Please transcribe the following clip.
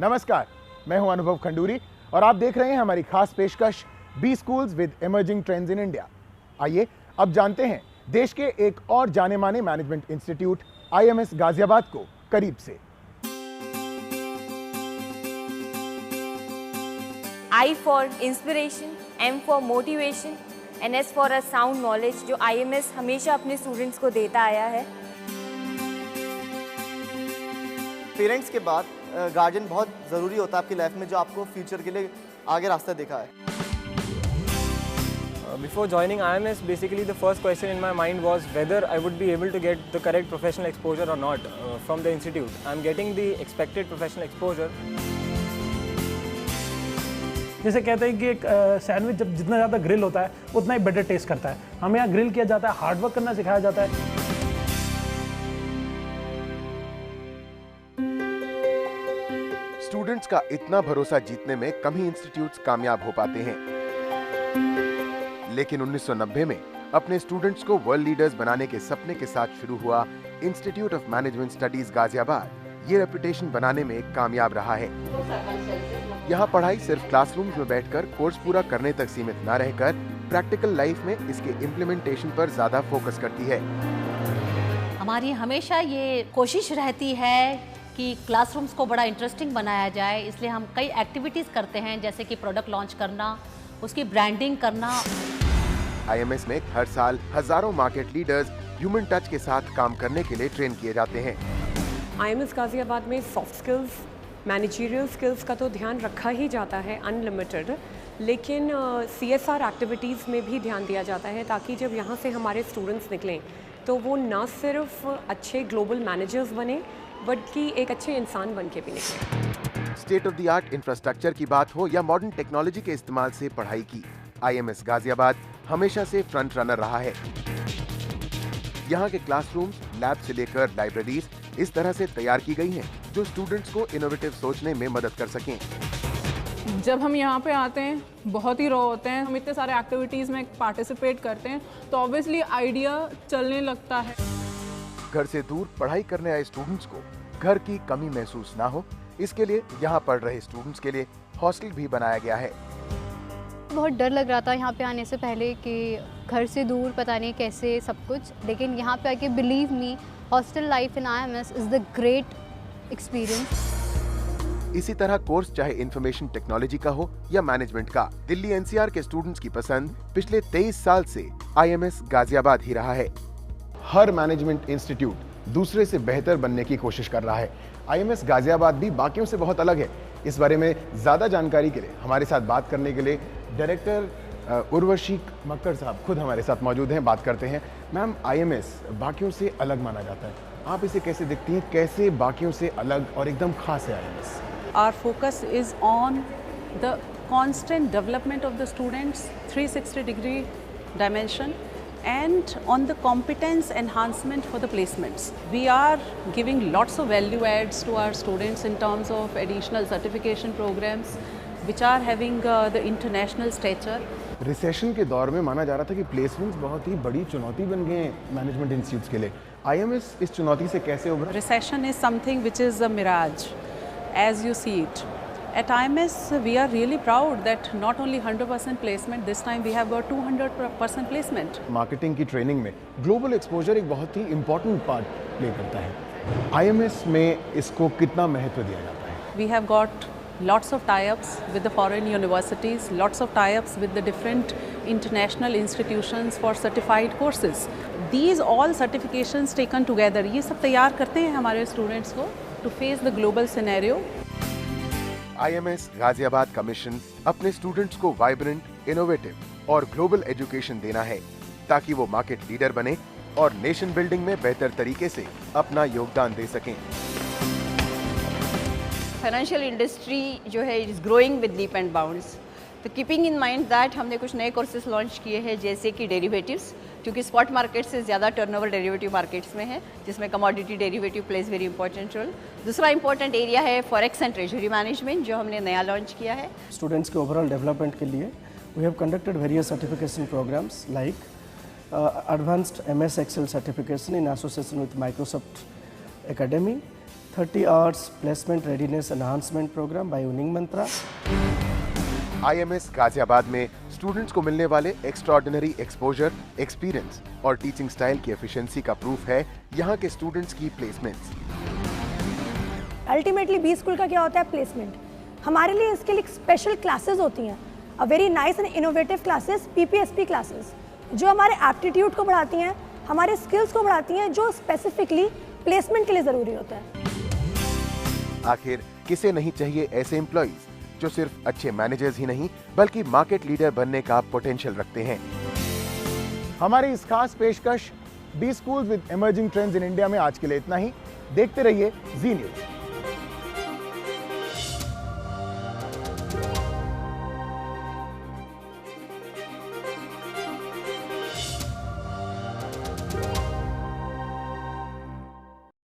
नमस्कार, मैं हूं अनुभव खंडूरी और आप देख रहे हैं हमारी खास पेशकश B schools with emerging trends in India. आइए अब जानते हैं देश के एक और जाने माने मैनेजमेंट इंस्टीट्यूट IMS गाजियाबाद को करीब से। I for inspiration, M for motivation and S for a sound knowledge जो IMS हमेशा अपने स्टूडेंट्स को देता आया है। पेरेंट्स के बाद गार्जियन बहुत ज़रूरी होता है आपकी लाइफ में, जो आपको फ्यूचर के लिए आगे रास्ता दिखा है। Before joining IMS, basically the first question in my mind was whether I would be able to get the correct professional exposure or not from the institute. I'm getting the expected professional exposure. जैसे कहते हैं कि एक sandwich जब जितना ज़्यादा grill होता है उतना ही बेटर टेस्ट करता है। हमें यहाँ ग्रिल किया जाता है, हार्ड वर्क करना सिखाया जाता है। स्टूडेंट्स का इतना भरोसा जीतने में कम ही इंस्टीट्यूट्स कामयाब हो पाते हैं, लेकिन 1990 में अपने स्टूडेंट्स को वर्ल्ड लीडर्स बनाने के सपने के साथ शुरू हुआ institute of management studies Ghaziabad ये रेपुटेशन बनाने में कामयाब रहा है। यहाँ पढ़ाई सिर्फ क्लासरूम्स में बैठकर कोर्स पूरा करने तक सीमित न रहकर प्रैक्टिकल लाइफ में इसके इम्प्लीमेंटेशन पर ज्यादा फोकस करती है। हमारी हमेशा ये कोशिश रहती है कि क्लासरूम्स को बड़ा इंटरेस्टिंग बनाया जाए, इसलिए हम कई एक्टिविटीज़ करते हैं, जैसे कि प्रोडक्ट लॉन्च करना, उसकी ब्रांडिंग करना। IMS में हर साल हजारों मार्केट लीडर्स ह्यूमन टच के साथ काम करने के लिए ट्रेन किए जाते हैं। IMS गाजियाबाद में सॉफ्ट स्किल्स, मैनेजरियल स्किल्स का तो ध्यान रखा ही जाता है अनलिमिटेड, लेकिन CSR एक्टिविटीज़ में भी ध्यान दिया जाता है ताकि जब यहाँ से हमारे स्टूडेंट्स निकलें तो वो ना सिर्फ अच्छे ग्लोबल मैनेजर्स बने बल्कि एक अच्छे इंसान बन के भी निकले। State of the art infrastructure की बात हो या मॉडर्न टेक्नोलॉजी के इस्तेमाल से पढ़ाई की, IMS गाजियाबाद हमेशा से फ्रंट रनर रहा है। यहाँ के क्लासरूम्स, लैब से लेकर लाइब्रेरीज इस तरह से तैयार की गई हैं जो स्टूडेंट्स को इनोवेटिव सोचने में मदद कर सकें। जब हम यहाँ पे आते हैं बहुत ही रॉ होते हैं, हम इतने सारे एक्टिविटीज़ में पार्टिसिपेट करते हैं तो ऑब्वियसली आइडिया चलने लगता है। घर से दूर पढ़ाई करने आए स्टूडेंट्स को घर की कमी महसूस ना हो, इसके लिए यहाँ पढ़ रहे स्टूडेंट्स के लिए हॉस्टल भी बनाया गया है। बहुत डर लग रहा था यहाँ पे आने से पहले कि घर से दूर पता नहीं कैसे सब कुछ, लेकिन यहाँ पे आके believe me hostel life in IMS is the great experience. इसी तरह कोर्स चाहे इंफॉर्मेशन टेक्नोलॉजी का हो या मैनेजमेंट का, दिल्ली NCR के स्टूडेंट्स की पसंद पिछले 23 साल से IMS गाजियाबाद ही रहा है। हर मैनेजमेंट इंस्टीट्यूट दूसरे से बेहतर बनने की कोशिश कर रहा है। IMS गाजियाबाद भी बाकियों से बहुत अलग है। इस बारे में ज्यादा जानकारी के लिए हमारे साथ बात करने के लिए डायरेक्टर उर्वशी मक्कर साहब खुद हमारे साथ मौजूद हैं। बात करते हैं। मैम, IMS बाकियों से अलग माना जाता है, आप इसे कैसे देखती हैं? कैसे बाकियों से अलग और एकदम खास है IMS? Our focus is on the constant development of the students, 360-degree dimension, and on the competence enhancement for the placements. We are giving lots of value adds to our students in terms of additional certification programs, which are having the international stature. Recession के दौर में माना जा रहा था कि placements बहुत ही बड़ी चुनौती बन गए हैं मैनेजमेंट इंस्टीट्यूट्स के लिए। IMS इस चुनौती से कैसे उभरा? Recession is something which is a mirage, as you see it. At IMS, we are really proud that not only 100% placement, this time we have got 200% placement. Marketing की training में global exposure एक बहुत ही important part play करता है। IMS में इसको कितना महत्व दिया जाता है? We have got lots of tie-ups with the foreign universities, lots of tie-ups with the different international institutions for certified courses. These all certifications taken together, ये सब तैयार करते हैं हमारे students को to face the global scenario. IMS Ghaziabad का mission अपने students को वाइब्रेंट, इनोवेटिव और ग्लोबल एजुकेशन देना है ताकि वो मार्केट लीडर बने और नेशन बिल्डिंग में बेहतर तरीके से अपना योगदान दे सकें। फाइनेंशियल इंडस्ट्री जो है is growing with leap and bounds, तो कीपिंग इन माइंड दैट हमने कुछ नए कोर्सेज लॉन्च किए हैं, जैसे कि डेरिवेटिव्स, क्योंकि स्पॉट मार्केट से ज़्यादा टर्नओवर डेरिवेटिव मार्केट्स में है, जिसमें commodity derivative plays very important role. दूसरा इंपॉर्टेंट एरिया है फॉरेक्स एंड ट्रेजरी मैनेजमेंट, जो हमने नया लॉन्च किया है। स्टूडेंट्स के ओवरऑल डेवलपमेंट के लिए we have conducted various certification programmes like advanced MS Excel certification in association with Microsoft Academy 30 hours placement readiness enhancement program by Uning Mantra. IMS Ghaziabad में students को मिलने वाले एक्स्ट्राऑर्डिनरी एक्सपोजर, एक्सपीरियंस और teaching style की efficiency का proof है यहाँ के स्टूडेंट्स की प्लेसमेंट्स। अल्टीमेटली बी स्कूल का क्या होता है? प्लेसमेंट। हमारे लिए इसके लिए स्पेशल क्लासेस होती हैं, a very nice and innovative classes, PPSP classes, जो हमारे एप्टीट्यूड को बढ़ाती हैं, हमारे स्किल्स को बढ़ाती हैं, जो स्पेसिफिकली प्लेसमेंट के लिए ज़रूरी होता है। आखिर किसे नहीं चाहिए ऐसे एम्प्लॉइज जो सिर्फ अच्छे मैनेजर्स ही नहीं बल्कि मार्केट लीडर बनने का पोटेंशियल रखते हैं। हमारी इस खास पेशकश B schools with emerging trends in India में आज के लिए इतना ही। देखते रहिए जी न्यूज़।